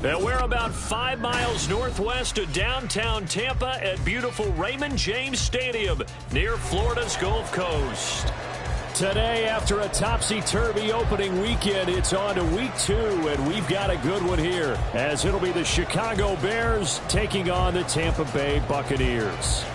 And we're about 5 miles northwest of downtown Tampa at beautiful Raymond James Stadium near Florida's Gulf Coast. Today, after a topsy-turvy opening weekend, it's on to week 2, and we've got a good one here, as it'll be the Chicago Bears taking on the Tampa Bay Buccaneers.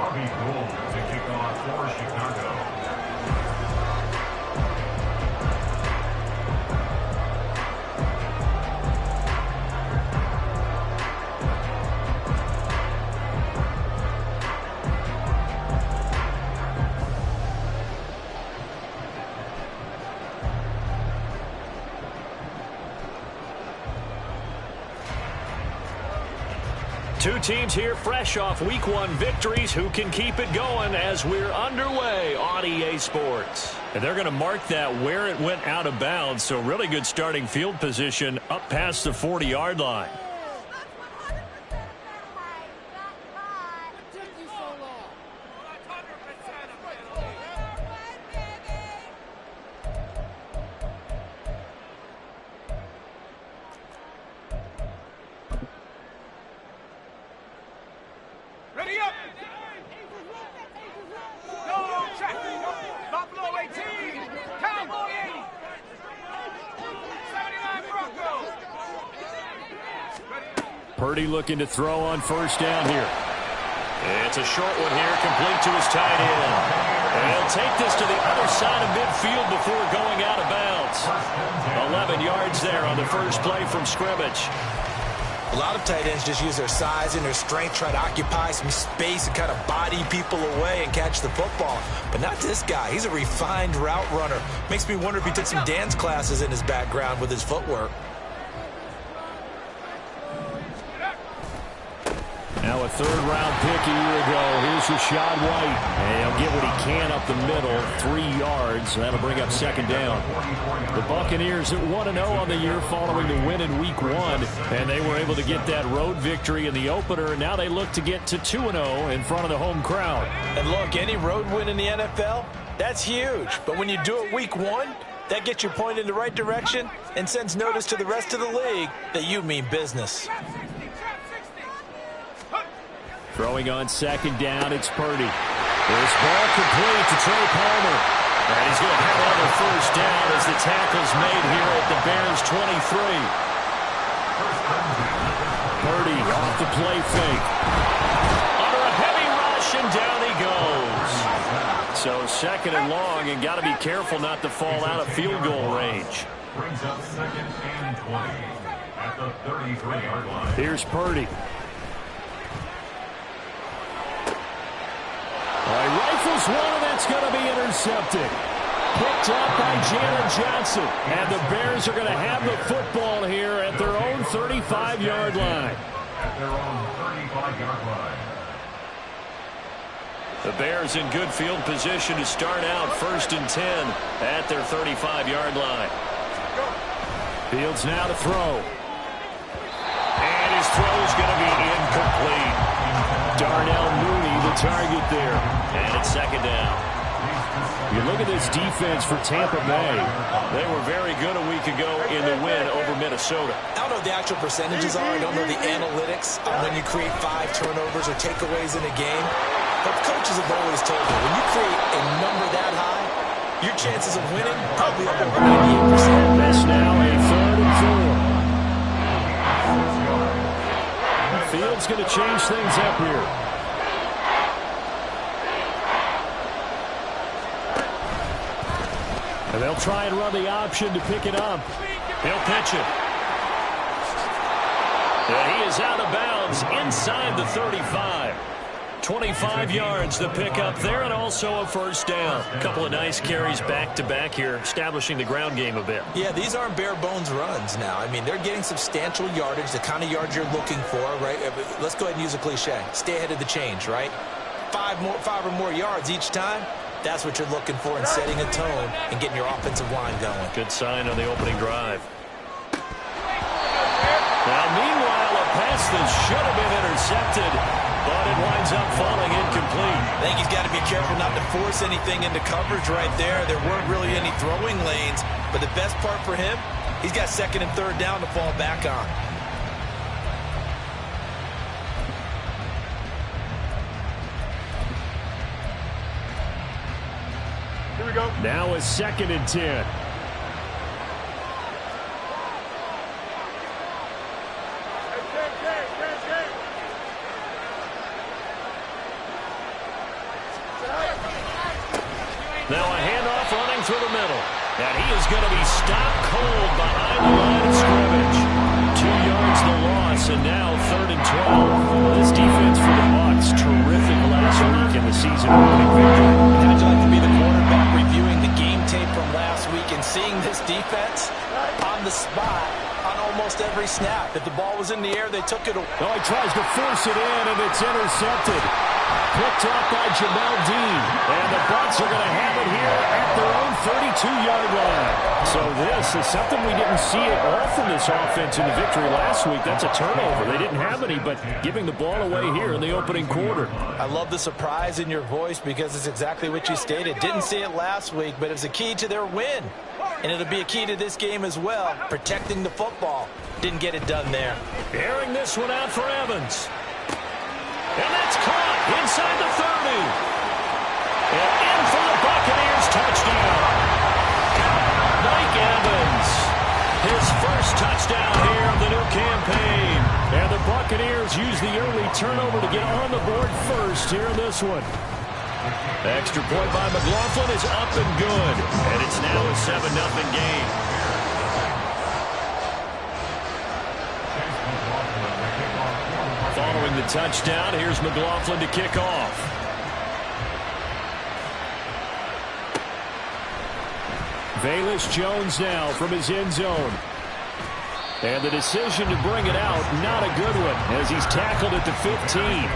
To kick off for Chicago. Two teams here fresh off Week 1 victories. Who can keep it going as we're underway on EA Sports? And they're going to mark that where it went out of bounds, so really good starting field position up past the 40-yard line. Purdy looking to throw on first down here. It's a short one here, complete to his tight end. And he'll take this to the other side of midfield before going out of bounds. 11 yards there on the first play from scrimmage. A lot of tight ends just use their size and their strength, try to occupy some space and kind of body people away and catch the football. But not this guy. He's a refined route runner. Makes me wonder if he took some dance classes in his background with his footwork. Now a third-round pick a year ago. Here's Rachaad White. And he'll get what he can up the middle, 3 yards. That'll bring up second down. The Buccaneers at 1-0 on the year following the win in Week 1. And they were able to get that road victory in the opener. Now they look to get to 2-0 in front of the home crowd. And look, any road win in the NFL, that's huge. But when you do it Week 1, that gets you pointed in the right direction and sends notice to the rest of the league that you mean business. Throwing on second down, it's Purdy. This ball complete to Trey Palmer. And he's going to have another first down as the tackle's made here at the Bears' 23. Purdy off the play fake. Under a heavy rush, and down he goes. So second and long, and got to be careful not to fall out of field goal range. Brings up second and 20 at the 33-yard line. Here's Purdy. He rifles one, and that's going to be intercepted. Picked up by Jalen Johnson. And the Bears are going to have the football here at their own 35-yard line. At their own 35-yard line. The Bears in good field position to start out first and 10 at their 35-yard line. Fields now to throw. And his throw is going to be incomplete. Darnell Mooney the target there. And it's second down. You look at this defense for Tampa Bay. They were very good a week ago in the win over Minnesota. I don't know what the actual percentages are. I don't know the analytics on when you create 5 turnovers or takeaways in a game. But coaches have always told me, when you create a number that high, your chances of winning probably up over 98%. This now a 3rd and 4. Fields going to change things up here. And they'll try and run the option to pick it up. He'll pitch it. And he is out of bounds inside the 35. 25 yards the pick up there, and also a first down. A couple of nice carries back-to-back here, establishing the ground game a bit. Yeah, these aren't bare-bones runs now. I mean, they're getting substantial yardage, the kind of yards you're looking for, right? Let's go ahead and use a cliche. Stay ahead of the change, right? 5 or more yards each time. That's what you're looking for in setting a tone and getting your offensive line going. Good sign on the opening drive. Now, meanwhile, a pass that should have been intercepted, but it winds up falling incomplete. I think he's got to be careful not to force anything into coverage right there. There weren't really any throwing lanes, but the best part for him, he's got second and third down to fall back on. Here we go. Now a 2nd and 10. Now a handoff running through the middle. And he is going to be stopped cold behind the line of scrimmage. 2 yards the loss, and now 3rd and 12. This defense for the Bucks, terrific last week in the season-opening victory. How'd you like to be the quarterback reviewing the game tape from last week and seeing this defense on the spot on almost every snap? If the ball was in the air, they took it away. Oh, he tries to force it in, and it's intercepted. Picked off by Jamel Dean. And the Bucks are going to have it here at their own 32-yard line. So this is something we didn't see at all from this offense in the victory last week. That's a turnover. They didn't have any, but giving the ball away here in the opening quarter. I love the surprise in your voice because it's exactly what you stated. Didn't see it last week, but it's a key to their win. And it'll be a key to this game as well, protecting the football. Didn't get it done there. Airing this one out for Evans. And that's caught inside the 30. And in for the Buccaneers touchdown. Mike Evans, his first touchdown here of the new campaign. And the Buccaneers use the early turnover to get on the board first here in this one. Extra point by McLaughlin is up and good. And it's now a 7-0 game. Following the touchdown, here's McLaughlin to kick off. Velus Jones now from his end zone. And the decision to bring it out, not a good one, as he's tackled at the 15.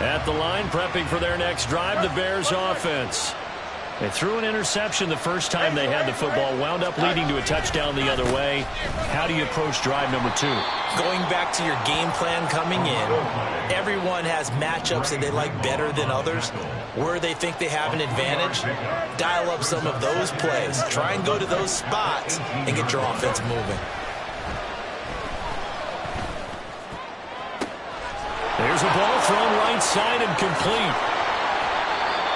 At the line, prepping for their next drive, the Bears offense. They threw an interception the first time they had the football, wound up leading to a touchdown the other way. How do you approach drive number 2? Going back to your game plan coming in, everyone has matchups that they like better than others. Where they think they have an advantage, dial up some of those plays. Try and go to those spots and get your offense moving. There's a ball thrown right side and complete.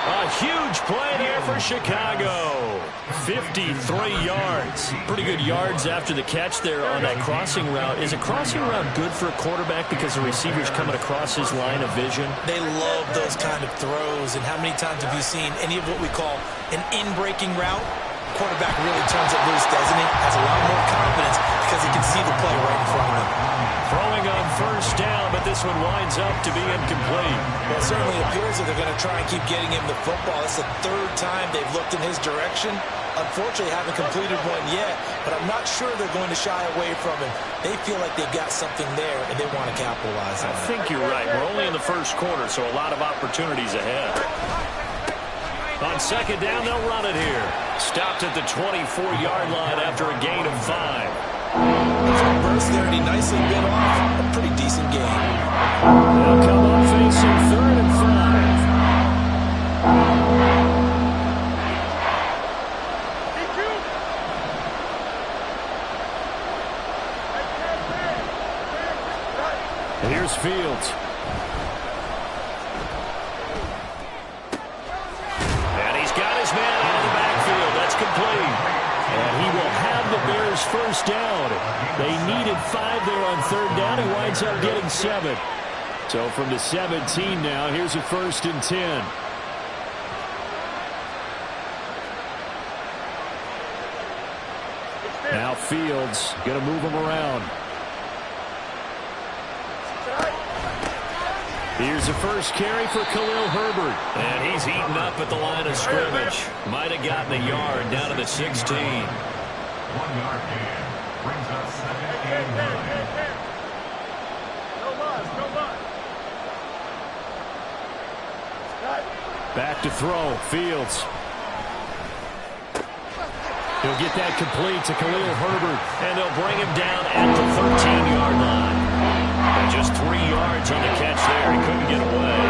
A huge play there for Chicago. 53 yards. Pretty good yards after the catch there on that crossing route. Is a crossing route good for a quarterback because the receiver's coming across his line of vision? They love those kind of throws. And how many times have you seen any of what we call an in-breaking route? Quarterback really turns it loose, doesn't he? Has a lot more confidence because he can see the play right in front of him. Throwing on first down, but this one winds up to be incomplete. Well, it certainly appears that they're going to try and keep getting him the football. It's the 3rd time they've looked in his direction. Unfortunately, haven't completed one yet, but I'm not sure they're going to shy away from him. They feel like they've got something there, and they want to capitalize on it. I think you're right. We're only in the first quarter, so a lot of opportunities ahead. On second down, they'll run it here. Stopped at the 24-yard line after a gain of 5. Burst there, and he nicely bit off a pretty decent game. They'll come up facing 3rd and 5. Here's Fields. And he's got his man out of the backfield. That's complete. And he will have the Bears first down. They needed 5 there on 3rd down. He winds up getting 7. So from the 17 now, here's a 1st and 10. Now Fields going to move him around. Here's the first carry for Khalil Herbert. And he's eaten up at the line of scrimmage. Might have gotten a yard down to the 16. 1 yard gain. Brings up 2nd and 9. No loss, no loss. Back to throw. Fields. He'll get that complete to Khalil Herbert. And they'll bring him down at the 13-yard line. And just 3 yards on the catch there. He couldn't get away.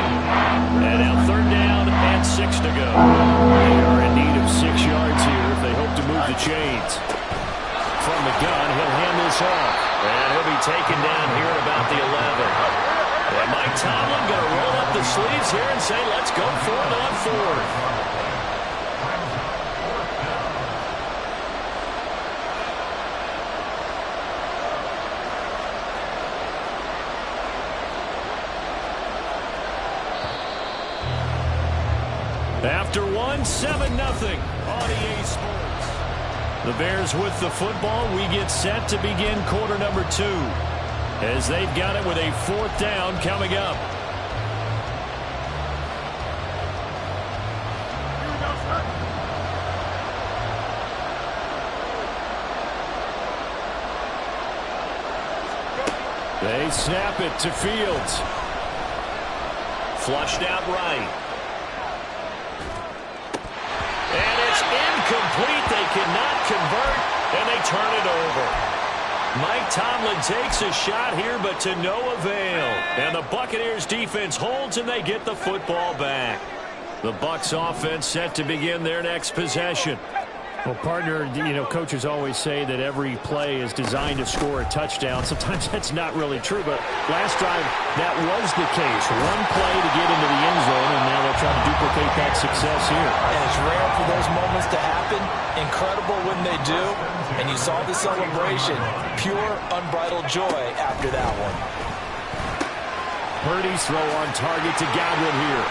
And now 3rd down and 6 to go. They are in need of 6 yards here if they hope to move the chains. From the gun, he'll hand this off. And he'll be taken down here at about the 11. And Mike Tomlin going to roll up the sleeves here and say, let's go for it on 4th. After 1, 7-0 on EA Sports. The Bears with the football. We get set to begin quarter number 2. As they've got it with a 4th down coming up. They snap it to Fields. Flushed out right. And it's incomplete. They cannot convert, and they turn it over. Mike Tomlin takes a shot here, but to no avail. And the Buccaneers defense holds, and they get the football back. The Bucks offense set to begin their next possession. Well, partner, coaches always say that every play is designed to score a touchdown. Sometimes that's not really true, but last drive, that was the case. One play to get into the end zone, and now they'll try to duplicate that success here. And it's rare for those moments to happen. Incredible when they do. And you saw the celebration. Pure, unbridled joy after that one. Purdy's throw on target to Godwin here.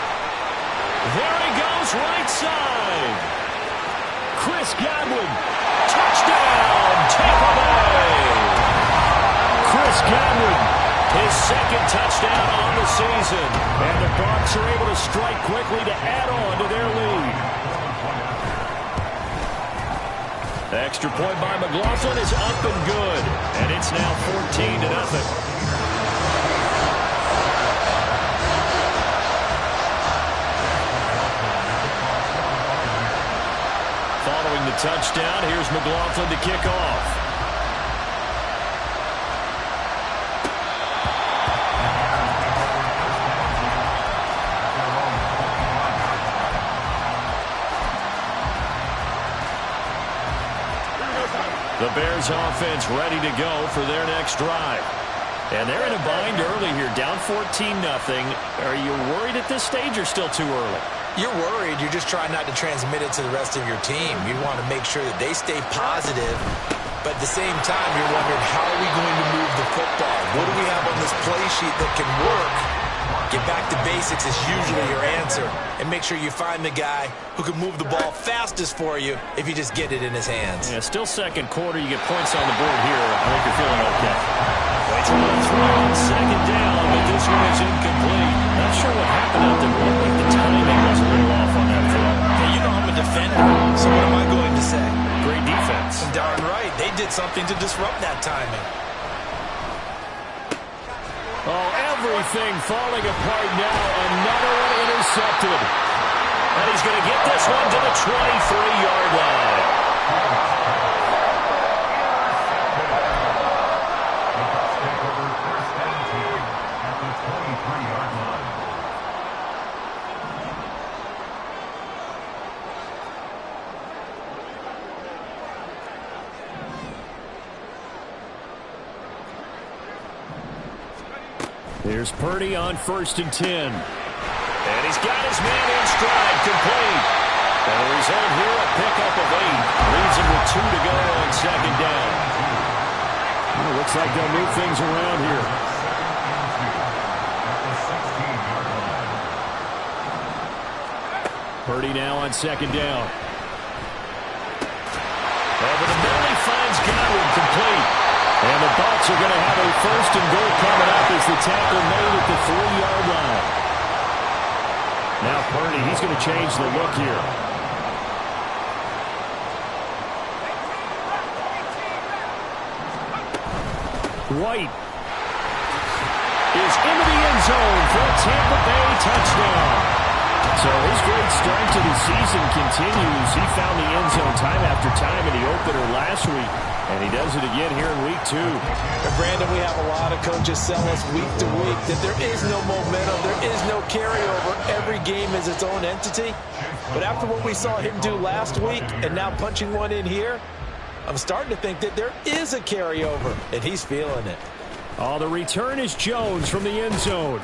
There he goes, right side. Chris Godwin, touchdown, Tampa Bay. Chris Godwin, his 2nd touchdown on the season. And the Bucks are able to strike quickly to add on to their lead. The extra point by McLaughlin is up and good. And it's now 14-0. Following the touchdown, here's McLaughlin to kick off. The Bears offense ready to go for their next drive. And they're in a bind early here, down 14-0. Are you worried at this stage or still too early? You're worried. You're just trying not to transmit it to the rest of your team. You want to make sure that they stay positive, but at the same time, you're wondering, how are we going to move the football? What do we have on this play sheet that can work? Get back to basics is usually your answer, and make sure you find the guy who can move the ball fastest for you if you just get it in his hands. Yeah, still 2nd quarter. You get points on the board here. I think you're feeling okay. They try to throw on 2nd down, but this one is incomplete. Not sure what happened out there. Looked like the timing was a little off on that throw. Hey, you know I'm a defender, so what am I going to say? Great defense. Darn right. They did something to disrupt that timing. Oh, everything falling apart now. Another one intercepted. And he's going to get this one to the 23-yard line. Here's Purdy on 1st and 10. And he's got his man in stride, complete. And the result here, a pickup of 8. Leaves him with 2 to go on 2nd down. Well, looks like they'll move things around here. Purdy now on 2nd down. Over the middle, he finds Godwin, complete. And the Bucks are going to have a 1st and goal coming up as the tackle made at the 3-yard line. Now Purdy, he's going to change the look here. White is into the end zone for a Tampa Bay touchdown. So his great start to the season continues. He found the end zone time after time in the opener last week, and he does it again here in week 2. And Brandon, we have a lot of coaches sell us week to week that there is no momentum, there is no carryover. Every game is its own entity. But after what we saw him do last week and now punching one in here, I'm starting to think that there is a carryover, and he's feeling it. Oh, the return is Jones from the end zone.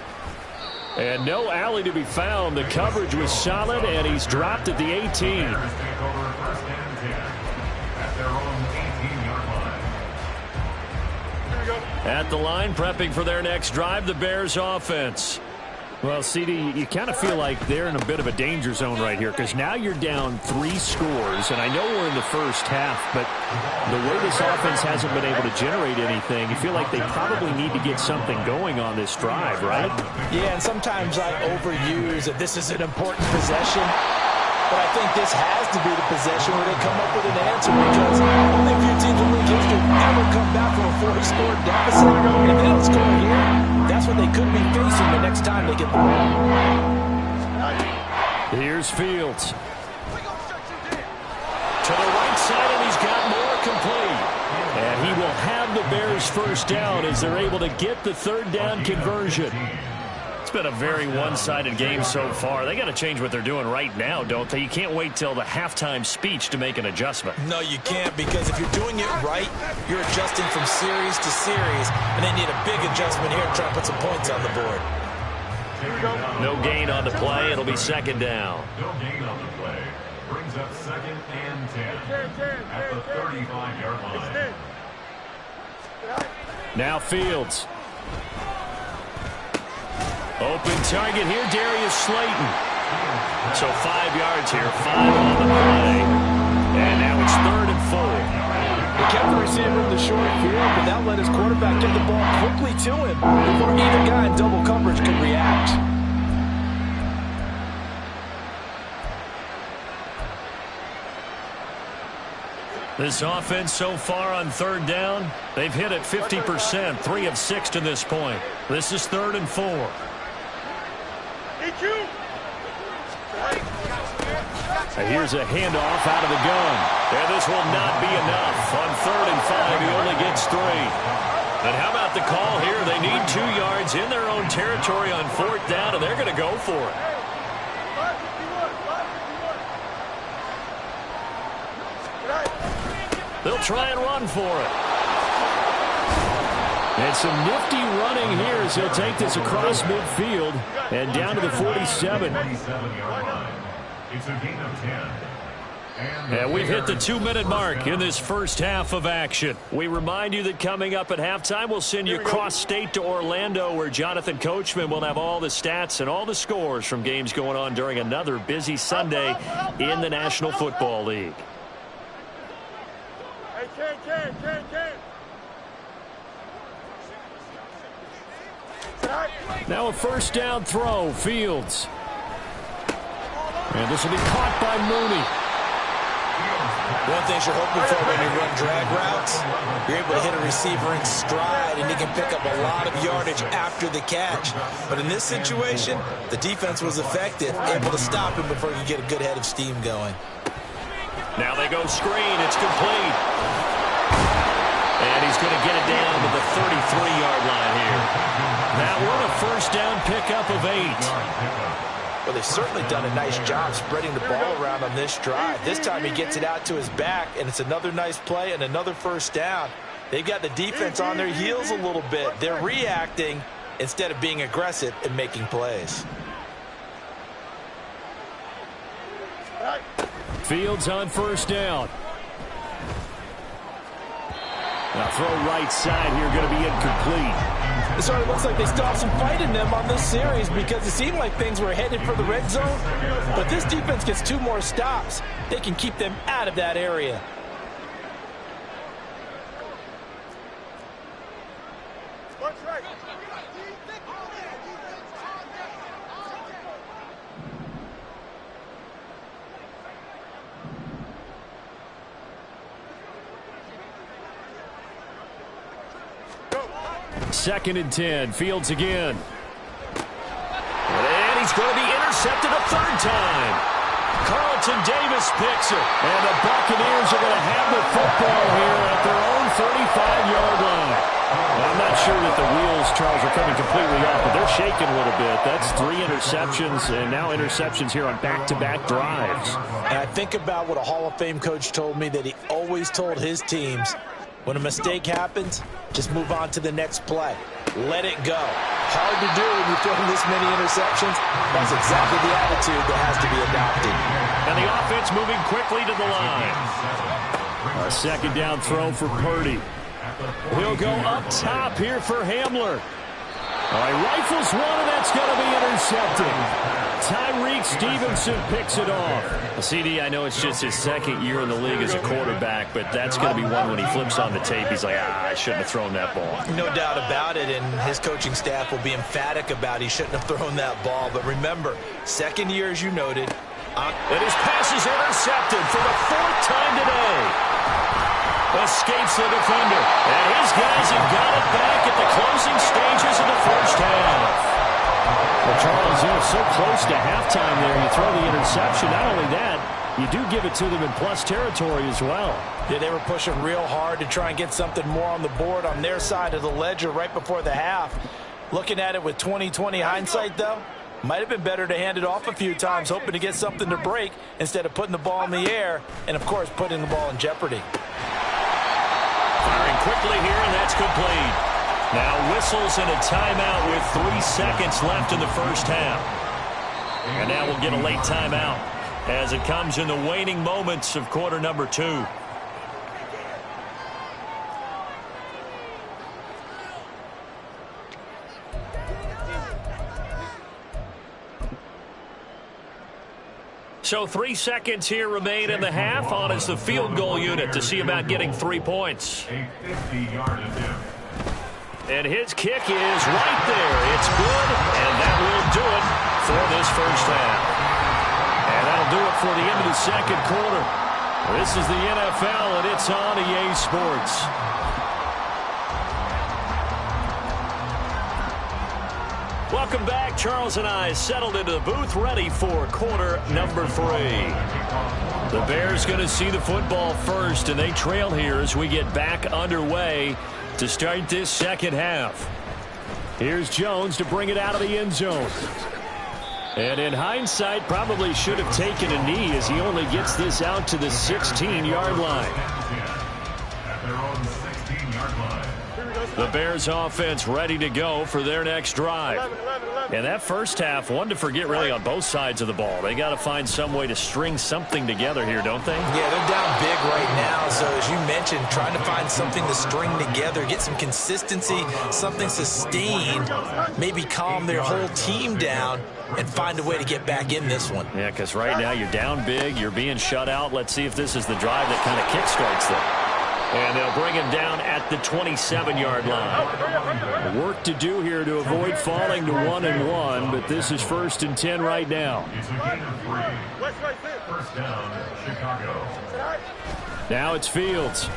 And no alley to be found. The coverage was solid, and he's dropped at the 18. At the line, prepping for their next drive, the Bears offense. Well, CD, you kind of feel like they're in a bit of a danger zone right here because now you're down 3 scores, and I know we're in the first half, but the way this offense hasn't been able to generate anything, you feel like they probably need to get something going on this drive, right? Yeah, and sometimes I overuse that this is an important possession, but I think this has to be the possession where they come up with an answer because only a few teams in league history ever come back from a 4-score deficit, and if they don't score here, that's what they could be facing the next time they get the ball. Here's Fields. To the right side, and he's got more complete. And he will have the Bears first down as they're able to get the third down conversion. It's been a very one-sided game so far. They got to change what they're doing right now, don't they? You can't wait till the halftime speech to make an adjustment. No, you can't, because if you're doing it right, you're adjusting from series to series, and they need a big adjustment here to try to put some points on the board. No gain on the play. It'll be second down. No gain on the play. Brings up 2nd and 10 at the 35-yard line. Now Fields. Open target here, Darius Slayton. So 5 yards here, 5 on the play. And now it's 3rd and 4. They kept the receiver in the short field, but that let his quarterback get the ball quickly to him before either guy in double coverage could react. This offense so far on 3rd down, they've hit it 50%, 3 of 6 to this point. This is 3rd and 4. Here's a handoff out of the gun. And this will not be enough. On 3rd and 5, he only gets 3. And how about the call here? They need 2 yards in their own territory on 4th down, and they're going to go for it. They'll try and run for it. And some nifty running here as he'll take this across midfield and down to the 47. It's a gain of 10. And we've hit the 2-minute mark in this first half of action. We remind you that coming up at halftime, we'll send you cross-state to Orlando, where Jonathan Coachman will have all the stats and all the scores from games going on during another busy Sunday in the National Football League. Now a first down throw, Fields. And this will be caught by Mooney. One thing you're hoping for when you run drag routes, you're able to hit a receiver in stride, and he can pick up a lot of yardage after the catch. But in this situation, the defense was effective, able to stop him before he could get a good head of steam going. Now they go screen. It's complete. And he's going to get it down to the 33-yard line here. That one a first down pickup of 8. Well, they've certainly done a nice job spreading the ball around on this drive. This time he gets it out to his back, and it's another nice play and another first down. They've got the defense on their heels a little bit. They're reacting instead of being aggressive and making plays. Fields on first down. Now throw right side here, going to be incomplete. It sort of looks like they still have some fight in them on this series because it seemed like things were headed for the red zone. But this defense gets 2 more stops. They can keep them out of that area. Second and 10. Fields again. And he's going to be intercepted a third time. Carlton Davis picks it. And the Buccaneers are going to have the football here at their own 35-yard line. I'm not sure that the wheels, Charles, are coming completely off, but they're shaking a little bit. That's 3 interceptions, and now interceptions here on back-to-back drives. And I think about what a Hall of Fame coach told me, that he always told his teams, when a mistake happens, just move on to the next play. Let it go. Hard to do when you're throwing this many interceptions. That's exactly the attitude that has to be adopted. And the offense moving quickly to the line. A second down throw for Purdy. He'll go up top here for Hamler. All right, rifles one, and that's going to be intercepted. Tyreek Stevenson picks it off. CD, I know it's just his second year in the league as a quarterback, but that's going to be one when he flips on the tape. He's like, I shouldn't have thrown that ball. No doubt about it, and his coaching staff will be emphatic about he shouldn't have thrown that ball. But remember, second year, as you noted. And his pass is intercepted for the 4th time today. Escapes the defender. And his guys have got it back at the closing stages of the first half. Well, Charles, you're so close to halftime there. You throw the interception. Not only that, you do give it to them in plus territory as well. Yeah, they were pushing real hard to try and get something more on the board on their side of the ledger right before the half. Looking at it with 20/20 hindsight, though, might have been better to hand it off a few times, hoping to get something to break instead of putting the ball in the air and, of course, putting the ball in jeopardy. Firing quickly here, and that's complete. Now whistles and a timeout with 3 seconds left in the first half. And now we'll get a late timeout as it comes in the waning moments of quarter number 2. So 3 seconds here remain in the half. On is the field goal unit to see about getting 3 points. A 50-yard attempt. And his kick is right there. It's good, and that will do it for this first half. And that'll do it for the end of the second quarter. This is the NFL, and it's on EA Sports. Welcome back. Charles and I settled into the booth, ready for quarter number 3. The Bears going to see the football first, and they trail here as we get back underway to start this second half. Here's Jones to bring it out of the end zone. And in hindsight, probably should have taken a knee as he only gets this out to the 16-yard line. At their own 16-yard line. The Bears offense ready to go for their next drive. And that first half, one to forget really on both sides of the ball. They got to find some way to string something together here, don't they? Yeah, they're down big right now. So as you mentioned, trying to find something to string together, get some consistency, something sustained, maybe calm their whole team down and find a way to get back in this one. Yeah, because right now you're down big, you're being shut out. Let's see if this is the drive that kind of kickstarts them. And they'll bring him down at the 27-yard line. Work to do here to avoid falling to 1-1, but this is 1st and 10 right now. It's a gain of 3. First down, Chicago. Now it's Fields.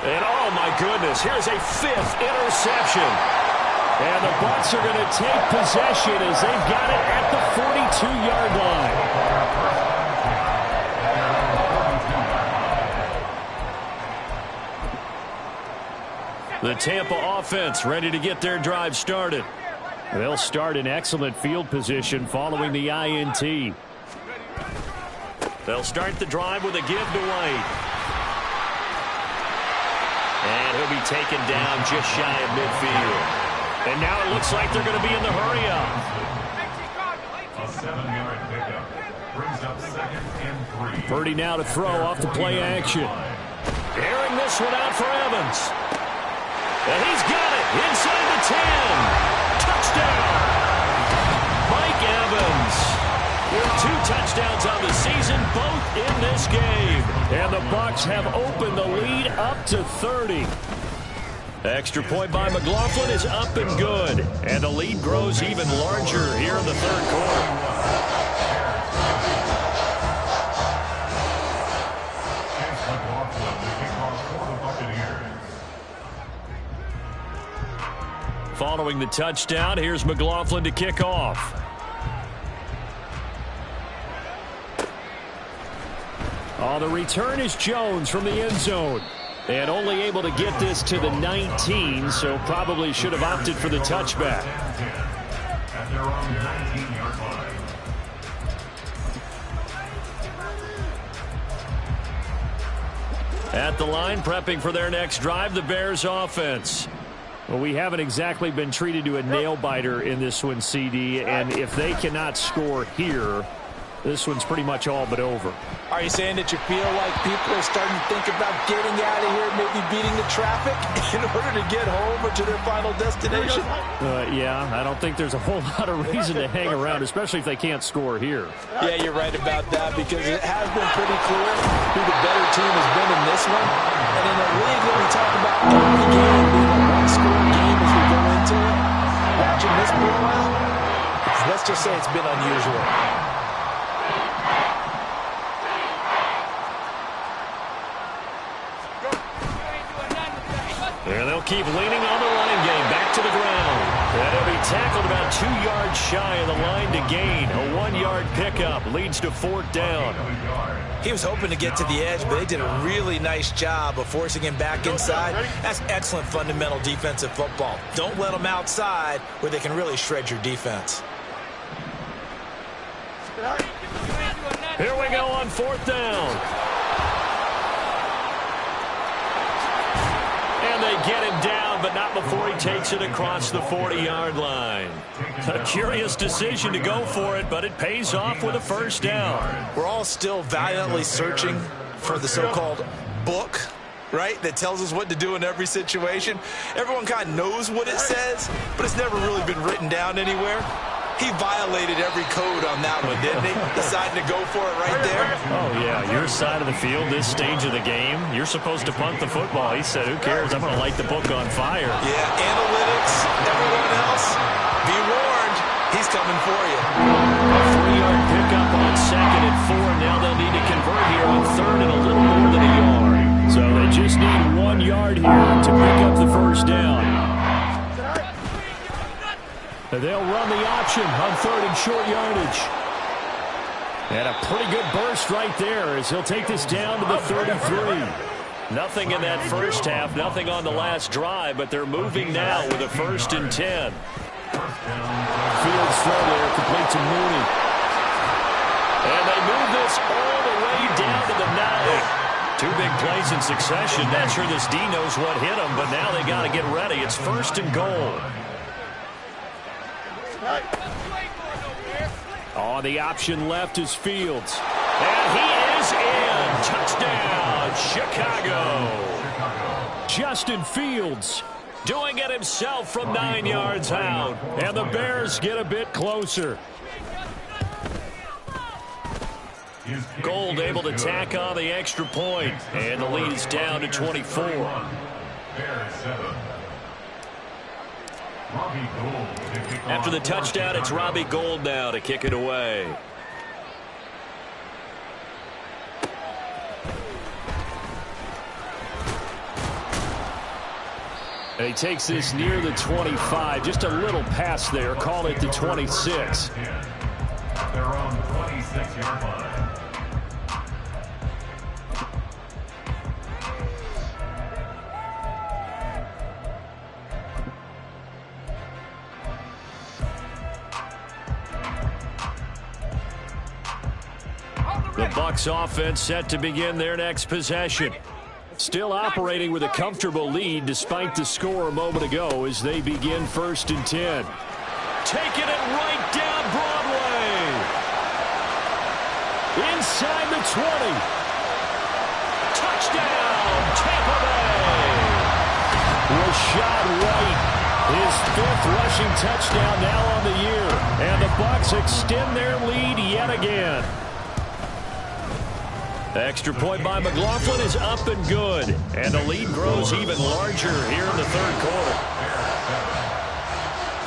And oh my goodness, here's a 5th interception. And the Bucks are going to take possession as they've got it at the 42-yard line. The Tampa offense ready to get their drive started. They'll start in excellent field position following the INT. They'll start the drive with a give to White. And he'll be taken down just shy of midfield. And now it looks like they're going to be in the hurry-up. A 7-yard pickup brings up 2nd and 3. Purdy now to throw off the play action. Airing this one out for Evans. And he's got it inside the 10. Touchdown. Mike Evans with 2 touchdowns on the season, both in this game. And the Bucks have opened the lead up to 30. Extra point by McLaughlin is up and good. And the lead grows even larger here in the third quarter. Following the touchdown, here's McLaughlin to kick off. Oh, the return is Jones from the end zone. And only able to get this to the 19, so probably should have opted for the touchback. At their own 19-yard line. At the line, prepping for their next drive, the Bears offense. Well, we haven't exactly been treated to a nail-biter in this one, CD, and if they cannot score here, this one's pretty much all but over. Are you saying that you feel like people are starting to think about getting out of here, maybe beating the traffic in order to get home or to their final destination? Yeah, I don't think there's a whole lot of reason to hang around, especially if they can't score here. Yeah, you're right about that because it has been pretty clear who the better team has been in this one. And in a league that we talk about every game being a one-score game as we go into it, watching this blowout, let's just say it's been unusual. And they'll keep leaning on the running game. Back to the ground. And he'll be tackled about 2 yards shy of the line to gain. A 1-yard pickup leads to 4th down. He was hoping to get to the edge, but they did a really nice job of forcing him back inside. That's excellent fundamental defensive football. Don't let them outside where they can really shred your defense. Here we go on 4th down. And they get him down, but not before he takes it across the 40-yard line. A curious decision to go for it, but it pays off with a 1st down. We're all still valiantly searching for the so-called book, right, that tells us what to do in every situation. Everyone kind of knows what it says, but it's never really been written down anywhere. He violated every code on that one, didn't he? Deciding to go for it right there. Oh, yeah, your side of the field, this stage of the game, you're supposed to punt the football. He said, who cares? I'm going to light the book on fire. Yeah, analytics, everyone else, be warned, he's coming for you. A 3-yard pickup on 2nd and 4. Now they'll need to convert here on 3rd and a little more than a yard. So they just need 1 yard here to pick up the 1st down. They'll run the option on 3rd and short yardage. And a pretty good burst right there as he'll take this down to the 33. Nothing in that first half, nothing on the last drive, but they're moving now with a 1st and 10. Fields throw there, complete to Mooney. And they move this all the way down to the 9. 2 big plays in succession. Not sure this D knows what hit him, but now they got to get ready. It's 1st and goal. Oh, the option left is Fields. And he is in. Touchdown, Chicago. Justin Fields doing it himself from 9 yards out. And the Bears get a bit closer. Gold able to tack on the extra point. And the lead is down to 24. Bears 7. After the touchdown, it's Robbie Gould now to kick it away. And he takes this near the 25. Just a little pass there. Call it the 26. At their own 26-yard line. The Bucks offense set to begin their next possession. Still operating with a comfortable lead despite the score a moment ago as they begin 1st and 10. Taking it right down Broadway. Inside the 20. Touchdown, Tampa Bay. Rashad White, his 5th rushing touchdown now on the year. And the Bucks extend their lead yet again. Extra point by McLaughlin is up and good. And the lead grows even larger here in the 3rd quarter.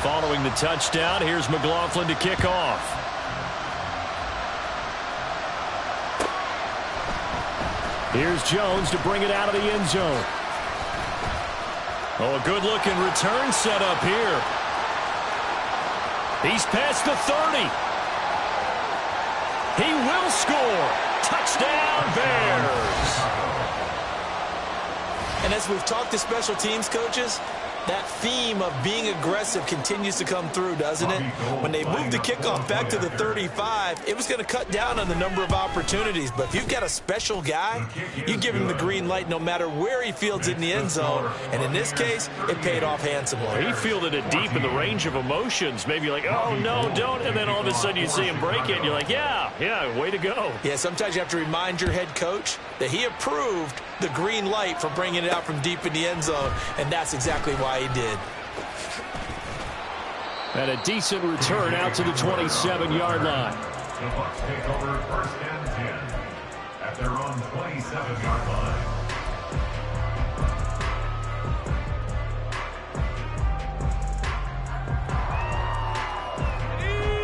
Following the touchdown, here's McLaughlin to kick off. Here's Jones to bring it out of the end zone. Oh, a good-looking return set up here. He's past the 30. He will score. Touchdown, Bears. And as we've talked to special teams coaches, that theme of being aggressive continues to come through, doesn't it? When they moved the kickoff back to the 35, it was going to cut down on the number of opportunities. But if you've got a special guy, you give him the green light no matter where he fields in the end zone. And in this case, it paid off handsomely. He fielded it deep in the range of emotions. Maybe you're like, oh, no, don't. And then all of a sudden you see him break it, and you're like, yeah, way to go. Yeah, sometimes you have to remind your head coach that he approved the green light for bringing it out from deep in the end zone, and that's exactly why he did. And a decent return out to the 27-yard line. The Bucks take over 1st and 10 at their own 27-yard line.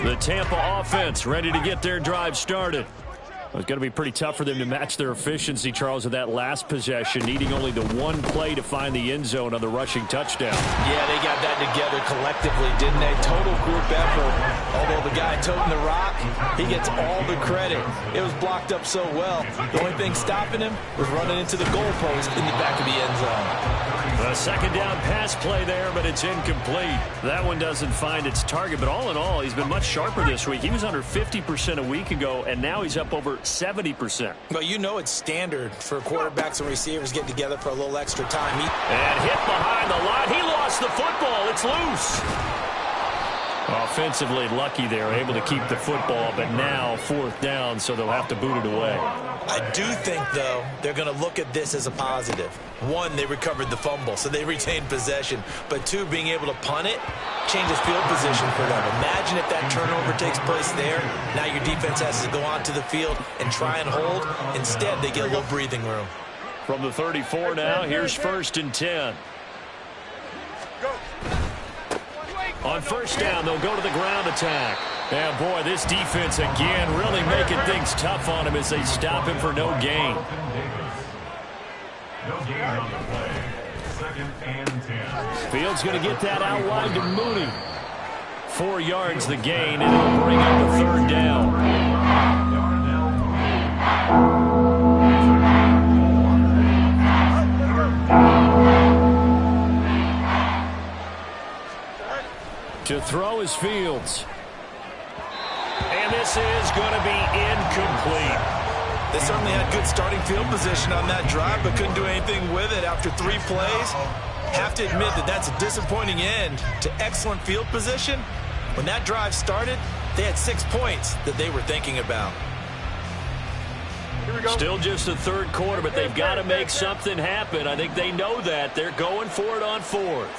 The Tampa offense ready to get their drive started. It's going to be pretty tough for them to match their efficiency, Charles, of that last possession, needing only the one play to find the end zone on the rushing touchdown. Yeah, they got that together collectively, didn't they? Total group effort. Although the guy toting the rock, he gets all the credit. It was blocked up so well. The only thing stopping him was running into the goalpost in the back of the end zone. A second down pass play there, but it's incomplete. That one doesn't find its target, but all in all, he's been much sharper this week. He was under 50% a week ago, and now he's up over 70%. Well, you know it's standard for quarterbacks and receivers getting together for a little extra time. And hit behind the line. He lost the football. It's loose. Offensively lucky there, able to keep the football, but now 4th down, so they'll have to boot it away. I do think, though, they're going to look at this as a positive. One, they recovered the fumble, so they retained possession. But two, being able to punt it changes field position for them. Imagine if that turnover takes place there. Now your defense has to go onto the field and try and hold. Instead, they get a little breathing room. From the 34 now, here's 1st and 10. On 1st down, they'll go to the ground attack. And, boy, this defense again really making things tough on him as they stop him for no gain. No gain on the play. 2nd and 10. Fields going to get that out wide to Mooney. 4 yards the gain, and it'll bring up the 3rd down. To throw is Fields. And this is going to be incomplete. They certainly had good starting field position on that drive, but couldn't do anything with it after 3 plays. Have to admit that that's a disappointing end to excellent field position. When that drive started, they had 6 points that they were thinking about. Still just the 3rd quarter, but they've got to make something happen. I think they know that. They're going for it on 4th.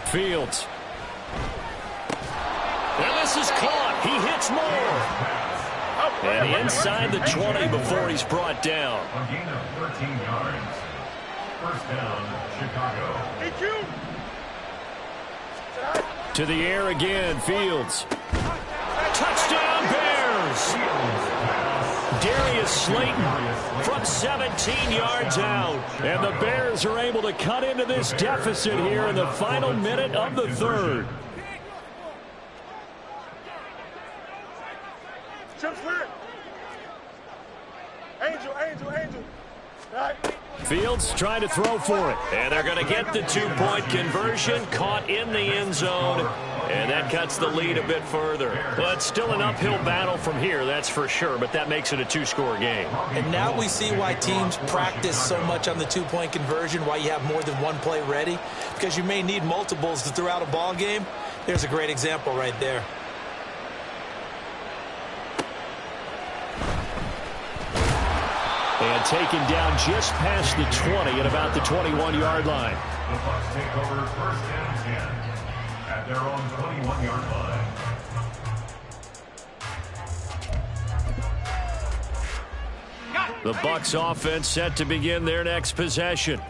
Fields. And this is caught. He hits more. And inside the 20 before he's brought down. A gain of 13 yards. 1st down, Chicago. To the air again, Fields. Touchdown, Bears! Darius Slayton from 17 yards out. And the Bears are able to cut into this deficit here in the final minute of the 3rd. Angel. Fields trying to throw for it. And they're going to get the 2-point conversion, caught in the end zone. And that cuts the lead a bit further. But still an uphill battle from here, that's for sure. But that makes it a 2-score game. And now we see why teams practice so much on the 2-point conversion, why you have more than one play ready. Because you may need multiples to throw out a ball game. There's a great example right there. And taken down just past the 20 at about the 21-yard line. The Bucks take over 1st and 10 at their own 21-yard line. The Bucks offense set to begin their next possession.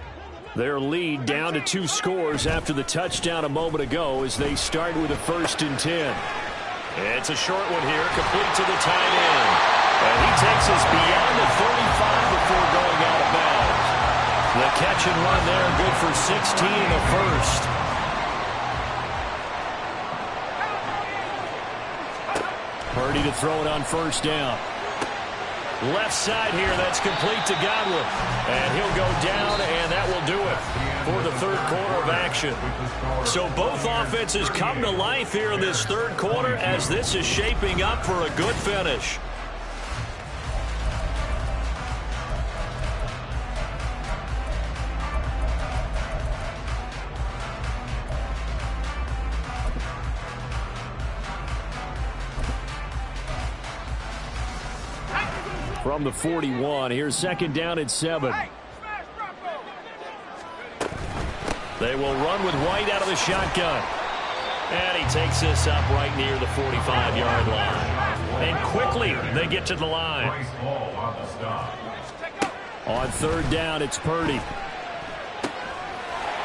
Their lead down to 2 scores after the touchdown a moment ago as they start with a 1st and 10. It's a short one here, complete to the tight end. And he takes us beyond the 35 before going out of catch and run there, good for 16 in the first. Purdy to throw it on first down. Left side here, that's complete to Godwin. And he'll go down, and that will do it for the third quarter of action. So both offenses come to life here in this third quarter as this is shaping up for a good finish. From the 41, here's second down at 7. They will run with White out of the shotgun. And he takes this up right near the 45-yard line. And quickly, they get to the line. On third down, it's Purdy.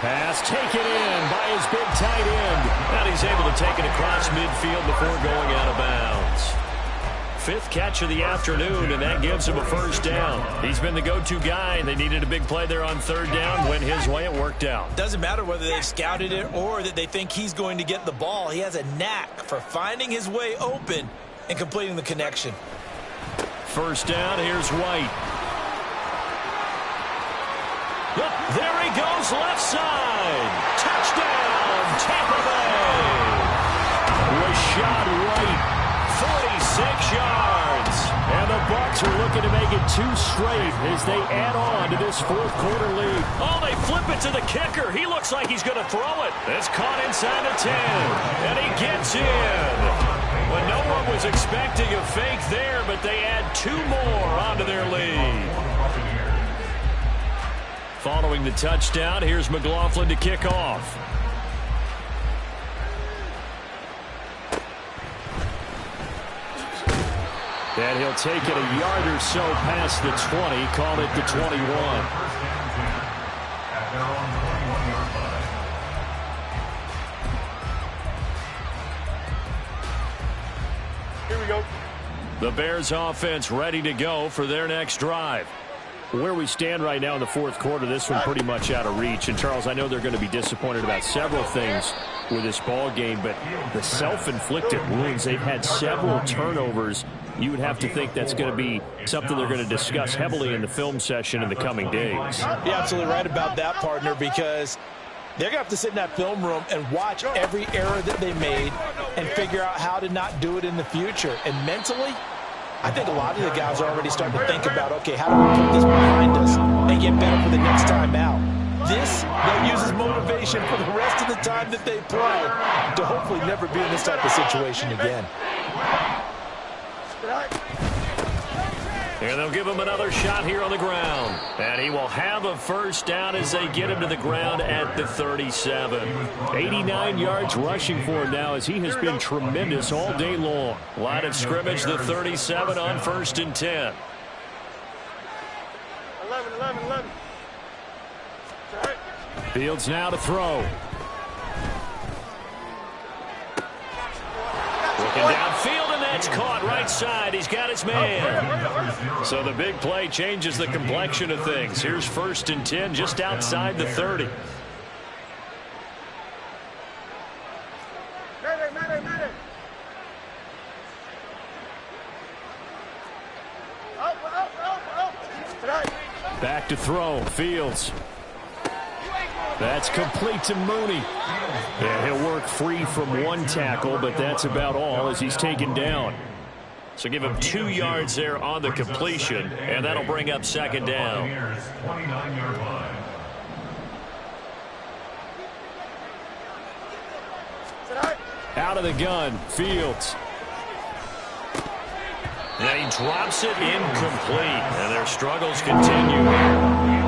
Pass taken in by his big tight end. And he's able to take it across midfield before going out of bounds. Fifth catch of the afternoon, and that gives him a first down. He's been the go-to guy. They needed a big play there on third down. Went his way, it worked out. Doesn't matter whether they've scouted it or that they think he's going to get the ball. He has a knack for finding his way open and completing the connection. First down, here's White. There he goes, left side. Touchdown, Tampa Bay. Rashad White. 46 yards. And the Bucks are looking to make it 2 straight as they add on to this fourth quarter lead. Oh, they flip it to the kicker. He looks like he's going to throw it. It's caught inside the 10. And he gets in. Well, no one was expecting a fake there, but they add 2 more onto their lead. Following the touchdown, here's McLaughlin to kick off. And he'll take it a yard or so past the 20, call it the 21. Here we go. The Bears offense ready to go for their next drive. Where we stand right now in the fourth quarter, this one pretty much out of reach. And, Charles, I know they're going to be disappointed about several things with this ball game, but the self-inflicted wounds, they've had several turnovers. You would have to think that's going to be something they're going to discuss heavily in the film session in the coming days. You're absolutely right about that, partner, because they're going to have to sit in that film room and watch every error that they made and figure out how to not do it in the future. And mentally, I think a lot of the guys are already starting to think about, okay, how do we put this behind us and get better for the next time out? This, they'll use as motivation for the rest of the time that they play to hopefully never be in this type of situation again. And they'll give him another shot here on the ground. And he will have a first down as they get him to the ground at the 37. 89 yards rushing for him now as he has been tremendous all day long. Line of scrimmage, the 37 on first and 10. 11. Fields now to throw. Looking downfield, and that's caught right side. He's got his man. So the big play changes the complexion of things. Here's first and 10 just outside the 30. Back to throw. Fields. That's complete to Mooney. Yeah, he'll work free from one tackle, but that's about all as he's taken down. So give him 2 yards there on the completion, and that'll bring up second down. Out of the gun, Fields. And he drops it incomplete, and their struggles continue here.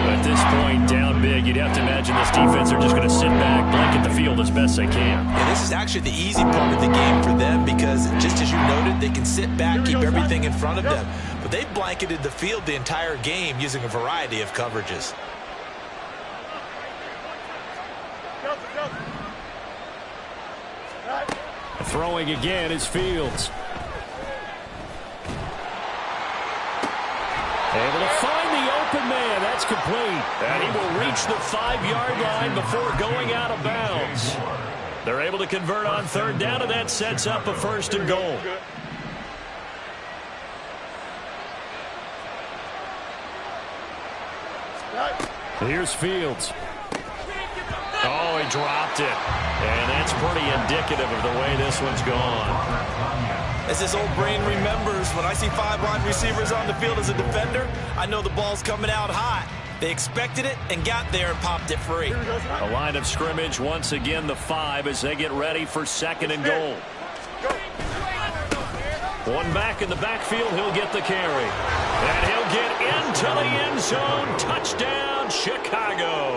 At this point, down big, you'd have to imagine this defense are just going to sit back, blanket the field as best they can. Yeah, this is actually the easy part of the game for them because, just as you noted, they can sit back, keep everything in front of them. But they've blanketed the field the entire game using a variety of coverages. Throwing again is Fields. Able to find the open man. That's complete. And he will reach the 5-yard line before going out of bounds. They're able to convert on third down, and that sets up a 1st and goal. Here's Fields. Oh, he dropped it. And that's pretty indicative of the way this one's gone. As this old brain remembers, when I see 5 wide receivers on the field as a defender, I know the ball's coming out hot. They expected it and got there and popped it free. A line of scrimmage, once again the 5 as they get ready for 2nd and goal. One back in the backfield, he'll get the carry. And he'll get into the end zone. Touchdown, Chicago.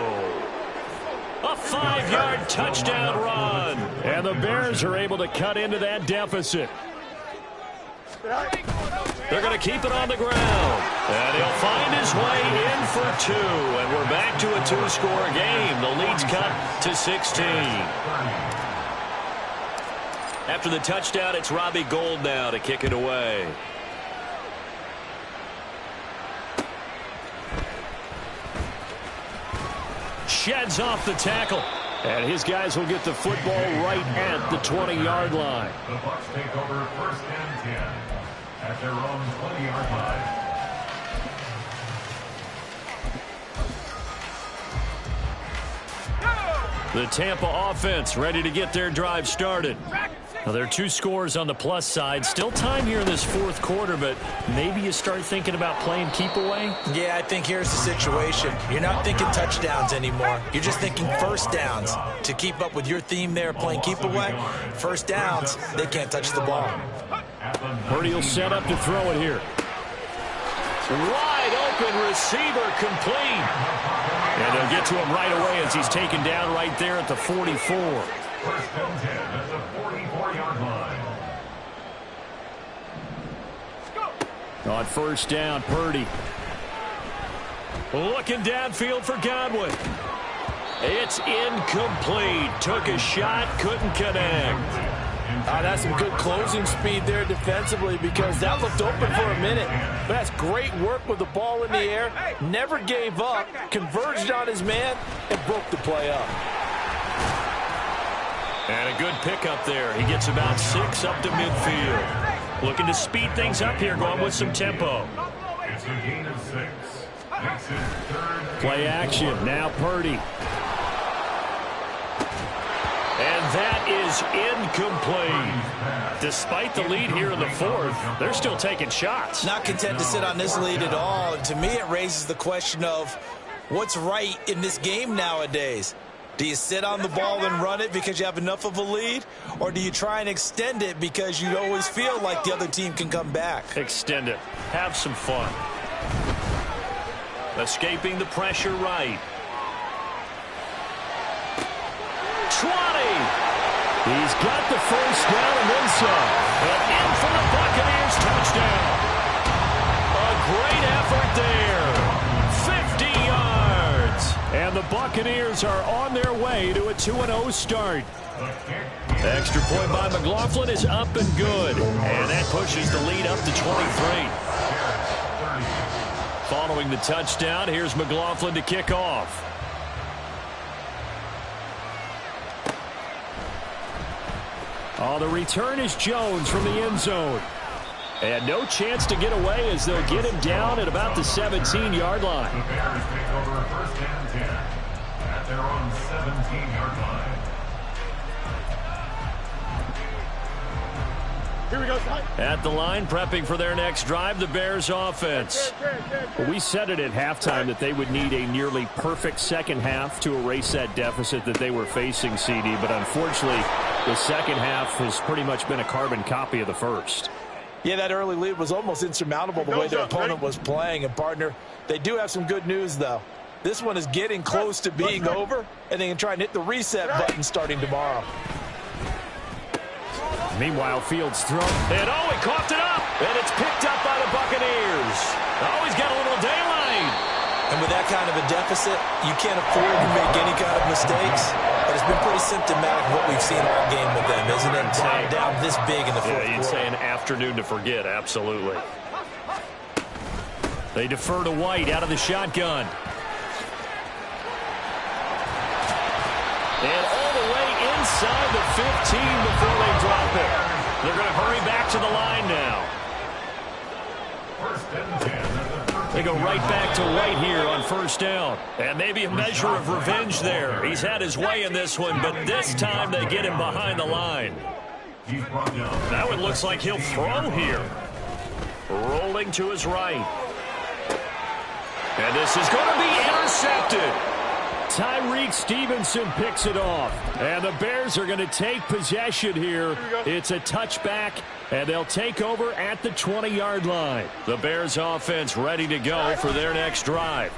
A 5-yard touchdown run. And the Bears are able to cut into that deficit. They're going to keep it on the ground. And he'll find his way in for 2. And we're back to a 2-score game. The lead's cut to 16. After the touchdown, it's Robbie Gould now to kick it away. Sheds off the tackle. And his guys will get the football right at the 20-yard line. The Bucks take over 1st and 10 at their own 20-yard line. The Tampa offense ready to get their drive started. Now, there are 2 scores on the plus side. Still time here in this 4th quarter, but maybe you start thinking about playing keep away? Yeah, I think here's the situation. You're not thinking touchdowns anymore. You're just thinking 1st downs. To keep up with your theme there, playing keep away, 1st downs, they can't touch the ball. Purdy will set up to throw it here. Wide open receiver complete. And they'll get to him right away as he's taken down right there at the 44. 1st and 10 at the 44-yard line. On 1st down, Purdy. Looking downfield for Godwin. It's incomplete. Took a shot, couldn't connect. That's some good closing speed there defensively because that looked open for a minute. But that's great work with the ball in the air. Never gave up, converged on his man, and broke the play up. And a good pickup there. He gets about 6 up to midfield. Looking to speed things up here, going with some tempo. It's a gain of 6. Makes it 3rd. Play action. Now Purdy. And that is incomplete. Despite the lead here in the 4th, they're still taking shots. Not content to sit on this lead at all. And to me, it raises the question of what's right in this game nowadays. Do you sit on the ball and run it because you have enough of a lead? Or do you try and extend it because you always feel like the other team can come back? Extend it. Have some fun. Escaping the pressure right. 20. He's got the 1st down and then some. And in for the Buccaneers touchdown. A great effort there. 50 yards. And the Buccaneers are on their way to a 2-0 start. Extra point by McLaughlin is up and good. And that pushes the lead up to 23. Following the touchdown, here's McLaughlin to kick off. Oh, the return is Jones from the end zone. And no chance to get away as they'll get him down at about the 17-yard line. The Bears take over 1st and 10 at their own 17-yard line. Here we go, Ty. At the line, prepping for their next drive, the Bears offense. Well, we said it at halftime that they would need a nearly perfect 2nd half to erase that deficit that they were facing, CD. But unfortunately, the 2nd half has pretty much been a carbon copy of the 1st. Yeah, that early lead was almost insurmountable the way their opponent was playing. And, partner, they do have some good news, though. This one is getting close to being over, and they can try and hit the reset button starting tomorrow. Meanwhile, Fields throw. And he coughed it up. And it's picked up by the Buccaneers. He's got a little daylight. And with that kind of a deficit, you can't afford to make any kind of mistakes. But it's been pretty symptomatic of what we've seen all game with them, isn't it? Down this big in the 4th quarter. You'd say an afternoon to forget, absolutely. They defer to White out of the shotgun. And all the way inside the 15 before they drop it. They're going to hurry back to the line now. They go right back to White here on first down. And maybe a measure of revenge there. He's had his way in this one, but this time they get him behind the line. That one looks like he'll throw here. Rolling to his right. And this is going to be intercepted. Tyreek Stevenson picks it off. And the Bears are going to take possession here. It's a touchback, and they'll take over at the 20-yard line. The Bears offense ready to go for their next drive.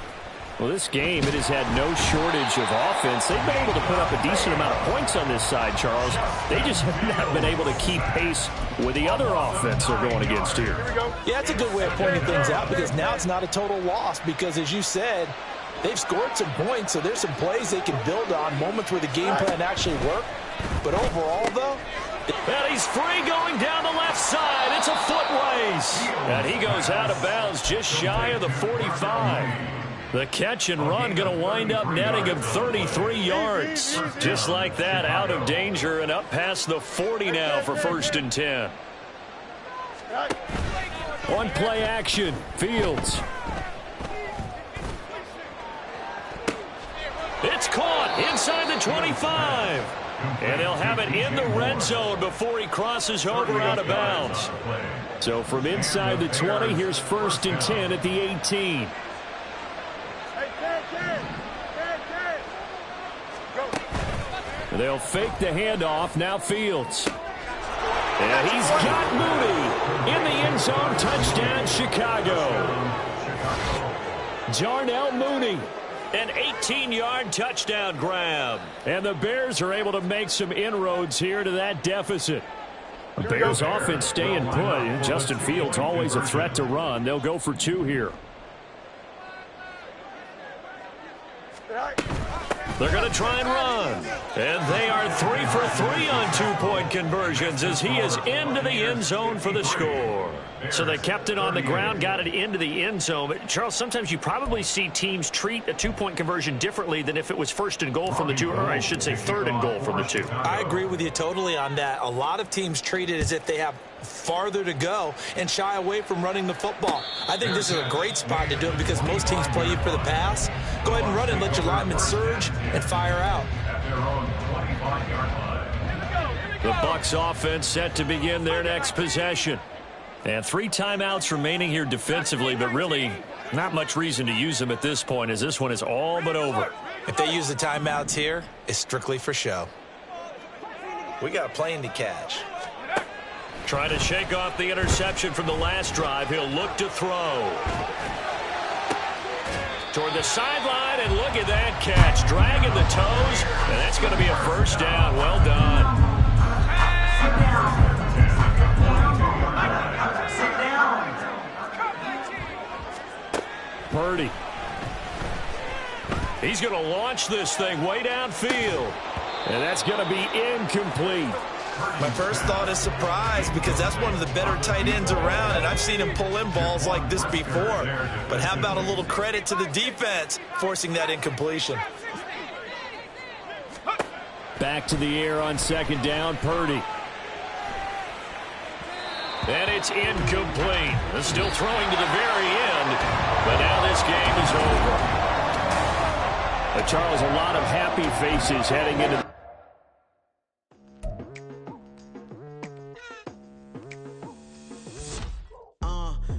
Well, this game, it has had no shortage of offense. They've been able to put up a decent amount of points on this side, Charles. They just have not been able to keep pace with the other offense they're going against here. Yeah, it's a good way of pointing things out because now it's not a total loss because, as you said, they've scored some points, so there's some plays they can build on, moments where the game plan actually worked. But overall, though, and he's free going down the left side. It's a foot race. And he goes out of bounds just shy of the 45. The catch and run going to wind up netting him 33 yards. Just like that, out of danger and up past the 40 now for 1st and 10. On play action, Fields. It's caught inside the 25. And he'll have it in the red zone before he crosses over out of bounds. So from inside the 20, here's 1st and 10 at the 18. They'll fake the handoff. Now Fields. And he's got Mooney in the end zone. Touchdown, Chicago. Jarnell Mooney. An 18-yard touchdown grab. And the Bears are able to make some inroads here to that deficit. The Bears offense staying put. Justin Fields always a threat to run. They'll go for 2 here. They're going to try and run. And they are 3 for 3 on 2-point conversions as he is into the end zone for the score. So they kept it on the ground, got it into the end zone. But Charles, sometimes you probably see teams treat a 2-point conversion differently than if it was 1st and goal from the 2, or I should say 3rd and goal from the 2. I agree with you totally on that. A lot of teams treat it as if they have farther to go and shy away from running the football. I think this is a great spot to do it because most teams play you for the pass. Go ahead and run and let your linemen surge and fire out. The Bucks offense set to begin their next possession. And 3 timeouts remaining here defensively, but really not much reason to use them at this point as this one is all but over. If they use the timeouts here, it's strictly for show. We got a plane to catch. Trying to shake off the interception from the last drive. He'll look to throw. Toward the sideline, and look at that catch. Dragging the toes, and that's going to be a 1st down. Well done. Purdy. He's going to launch this thing way downfield. And that's going to be incomplete. My first thought is surprise because that's one of the better tight ends around, and I've seen him pull in balls like this before. But how about a little credit to the defense forcing that incompletion? Back to the air on 2nd down, Purdy. And it's incomplete. They're still throwing to the very end, but now this game is over. Charles, a lot of happy faces heading into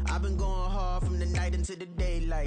I've been going hard from the night into the daylight.